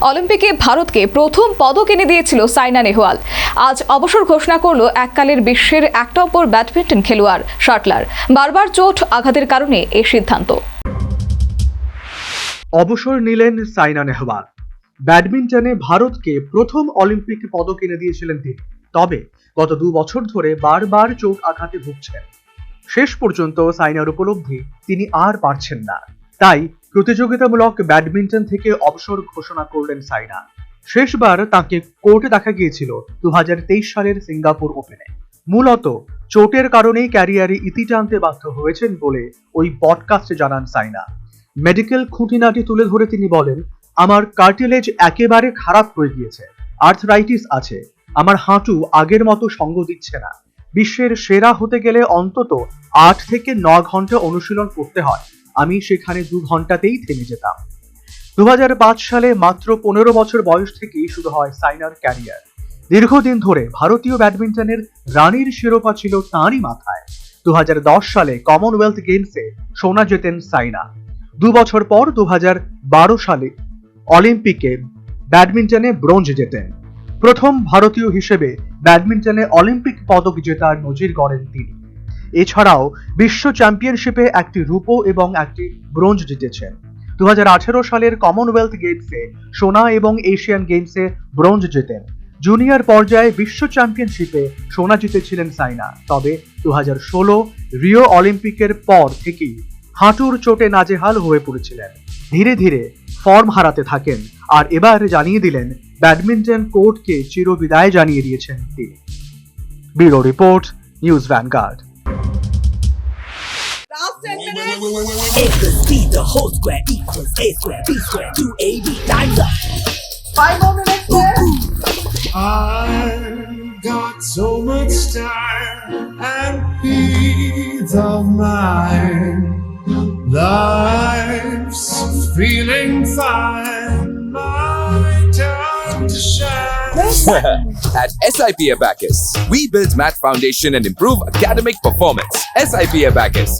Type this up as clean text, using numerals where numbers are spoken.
অলিম্পিকে ভারতকে প্রথম পদক এনে দিয়েছিল সাইনা নেহওয়াল। আজ অবসর ঘোষণা করল এককালের বিশ্বের এক নম্বর ব্যাডমিন্টন খেলোয়াড় শাটলার। বারবার চোট আঘাতের কারণে এই সিদ্ধান্ত। অবসর নিলেন সাইনা নেহওয়াল। ব্যাডমিন্টনে ভারতকে প্রথম অলিম্পিক পদক এনে দিয়েছিলেন তিনি। তবে গত 2 বছর ধরে বারবার চোট আঘাতে ভুগছেন। শেষ পর্যন্ত সাইনার উপলব্ধি তিনি আর পারছেন না। তাই প্রতিযোগিতামূলক ব্যাডমিন্টন থেকে অবসর ঘোষণা করলেন সাইনা। শেষবার তাকে কোর্টে দেখা গিয়েছিল 2023 সালের সিঙ্গাপুর ওপেনে। মূলত চোটের কারণেই ক্যারিয়ারে ইতি টানতে বাধ্য হয়েছেন বলে ওই পডকাস্টে জানান সাইনা। মেডিকেল খুঁটিনাটি তুলে ধরে তিনি বলেন, আমার কার্টিলেজ একেবারে খারাপ হয়ে গিয়েছে, আর্থরাইটিস আছে, আমার হাঁটু আগের মতো সঙ্গ দিচ্ছে না। বিশ্বের সেরা হতে গেলে অন্তত 8 থেকে 9 ঘন্টা অনুশীলন করতে হয়, আমি সেখানে 2 ঘন্টাতেই থেমে যেতাম। 2005 সালে মাত্র 15 বছর বয়স থেকেই শুরু হয় সাইনার ক্যারিয়ার। দীর্ঘদিন ধরে ভারতীয় ব্যাডমিন্টনের রানীর শিরোপা ছিল তাঁরই মাথায়। 2010 সালে কমনওয়েলথ গেমসে সোনা জেতেন সাইনা। 2 বছর পর 2012 সালে অলিম্পিকে ব্যাডমিন্টনে ব্রোঞ্জ জেতেন। প্রথম ভারতীয় হিসেবে ব্যাডমিন্টনে অলিম্পিক পদক জেতার নজির গড়েন তিনি। এছাড়াও বিশ্ব চ্যাম্পিয়নশিপে একটি রূপো এবং একটি ব্রোঞ্জ জিতেছেন। 2018 সালের কমনওয়েলথ গেমসে সোনা এবং এশিয়ান গেমসে ব্রোঞ্জ জেতেন। জুনিয়র পর্যায়ে বিশ্ব চ্যাম্পিয়নশিপে সোনা জিতেছিলেন সাইনা। তবে 2016 রিও অলিম্পিকের পর থেকেই হাঁটুর চোটে নাজেহাল হয়ে পড়েছিলেন। ধীরে ধীরে ফর্ম হারাতে থাকেন আর এবার জানিয়ে দিলেন ব্যাডমিন্টন কোর্টকে চিরবিদায় জানিয়ে দিয়েছেন তিনি। Bureau report, news vanguard. A plus B, the whole square equals A square, B square, 2AB, time's up. 5 more minutes left. I've got so much time and peace of mind. Life's feeling fine. My time to shine. At SIP Abacus, we build math foundation and improve academic performance. SIP Abacus,